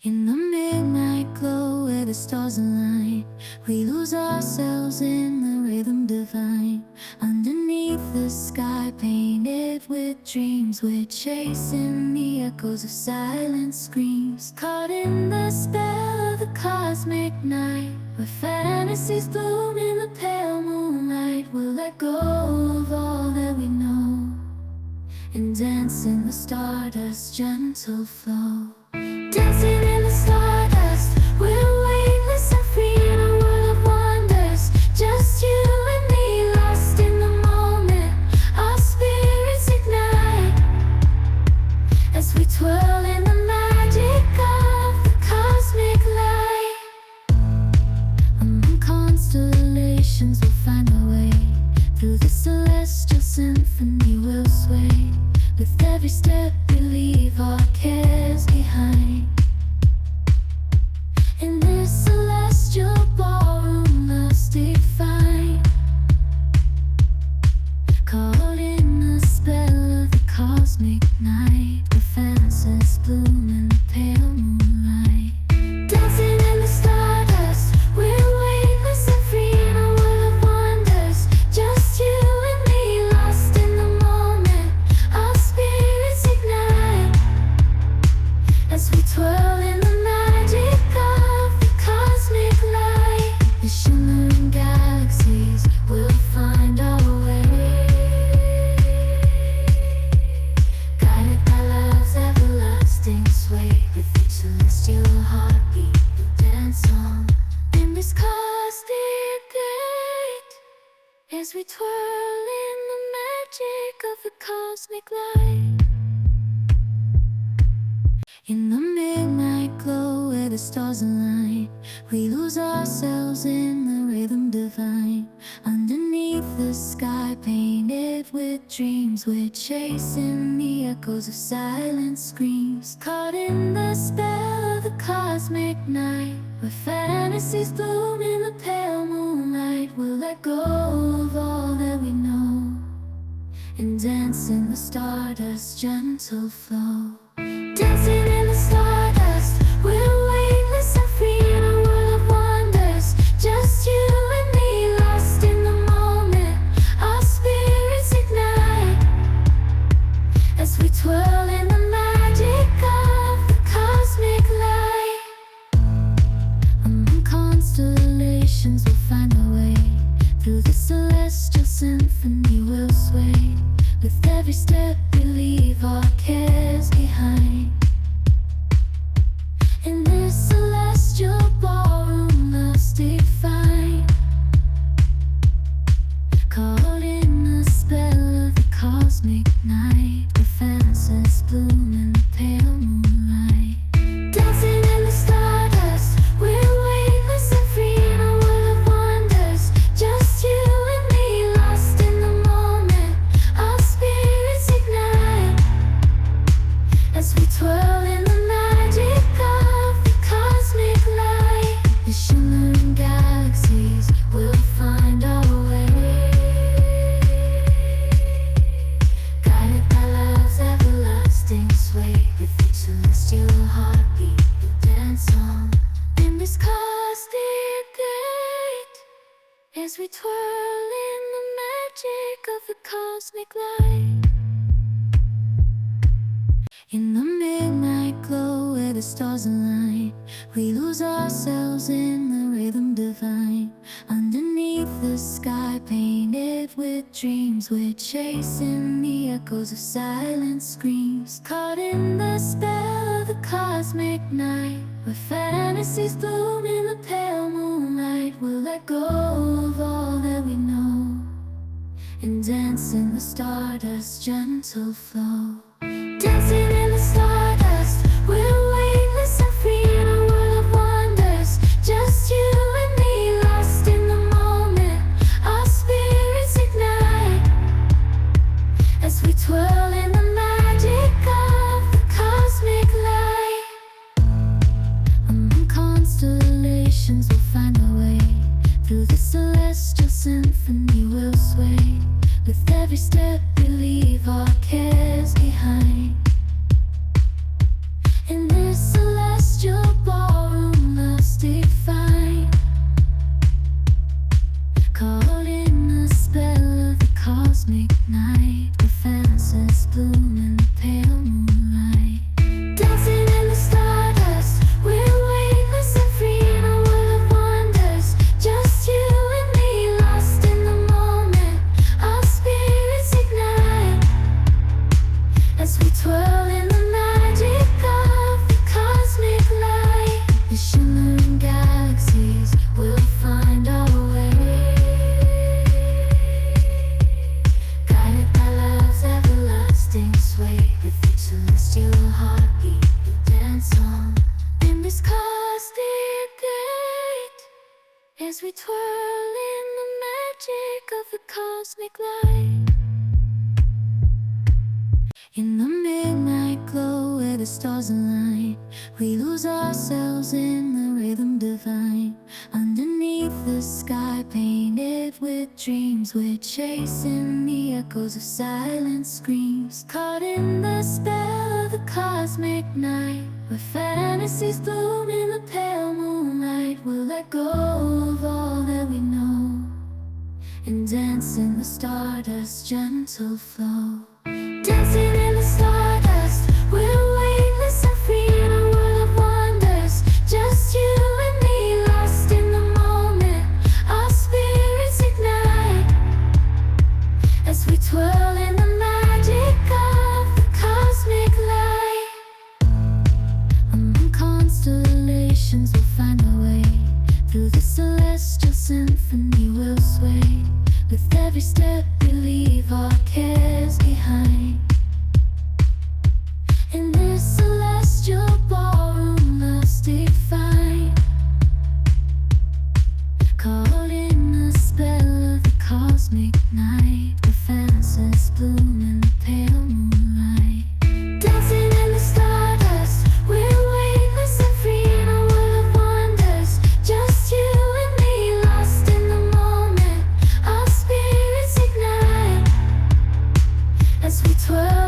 In the midnight glow where the stars align, we lose ourselves in the rhythm divine. Underneath the sky painted with dreams, we're chasing the echoes of silent screams. Caught in the spell of the cosmic night, where fantasies bloom in the pale moonlight. We'll let go of all that we know and dance in the stardust's gentle flow. Dancing in the stardust, we're weightless and free in a world of wonders. Just you and me, lost in the moment. Our spirits ignite as we twirl in the magic of the cosmic light. Among constellations, we'll find our way. Through the celestial symphony, we'll sway. With every step, we leave our cares behind. In this celestial ballroom, love's defined. Caught in the spell of the cosmic night, where fantasies bloom in the pale moonlight. Dancing in the stardust, we're weightless and free in a world of wonders. Just you and me, lost in the moment. Our spirits ignite as we twirl in the magic of the cosmic light. The shimmering galaxies will find our way, guided by love's everlasting sway. With each celestial heartbeat, we'll dance on in this cosmic gate as we twirl in the magic of the cosmic light. In the midnight glow where the stars align, we lose ourselves in the rhythm divine. Underneath the sky painted with dreams, we're chasing the echoes of silent screams. Caught in the spell of the cosmic night, where fantasies bloom in the pale moonlight. We'll let go of all that we know and dance in the stardust's gentle flow. Dancing in the stardust, we're weightless and free in a world of wonders. Just you and me, lost in the moment. Our spirits ignite as we twirl in the magic of the cosmic light. Among constellations, we'll find our way. Through the celestial symphony, we'll sway. With every step, we leave our cares behind. In this celestial ballroom, love's defined. Caught in the spell of the cosmic night, where fantasies bloom in the pale moonlight. Dancing in the stardust, we're weightless and free in a world of wonders. Just you and me, lost in the moment. Our spirits ignite as we twirl in the magic of the cosmic light. The shimmering galaxies will find our way, guided by love's everlasting sway. With each celestial heartbeat, we'll dance on in this cosmic gate as we twirl in the magic of the cosmic light. In the midnight glow where the stars align, we lose ourselves in the rhythm divine. Underneath the sky painted with dreams, we're chasing the echoes of silent screams. Caught in the spell of the cosmic night, where fantasies bloom in the pale moonlight. We'll let go of all that we know and dance in the stardust's gentle flow. Dancing in the stardust, we're weightless and free in a world of wonders. Just you and me, lost in the moment. Our spirits ignite as we twirl in the magic of the cosmic light. Among constellations, we'll find our way. Through the celestial symphony, we'll sway. With every step, we leave our cares behind. In this celestial as we twirl in the magic of the cosmic light. In the midnight glow where the stars align, we lose ourselves in the rhythm divine. Underneath the sky painted with dreams, we're chasing the echoes of silent screams. Caught in the spell of the cosmic night, where fantasies bloom in the pale moonlight. We'll let go of all that we know and dance in the stardust's gentle flow. Dancing in the stardust, we're weightless and free in a world of wonders. Just you and me, lost in the moment. Our spirits ignite as we twirl in the magic of the cosmic light. Among constellations we'll find our way. Through the celestial symphony we'll sway. With every step we leave our cares behind. In this celestial ballroom, love's defined. Caught in the spell of the cosmic night, where fantasies bloom in the pale moonlight. Dancing in the stardust, we're weightless and free in a world of wonders. Just you and me, lost in the moment. Our spirits ignite as we twirl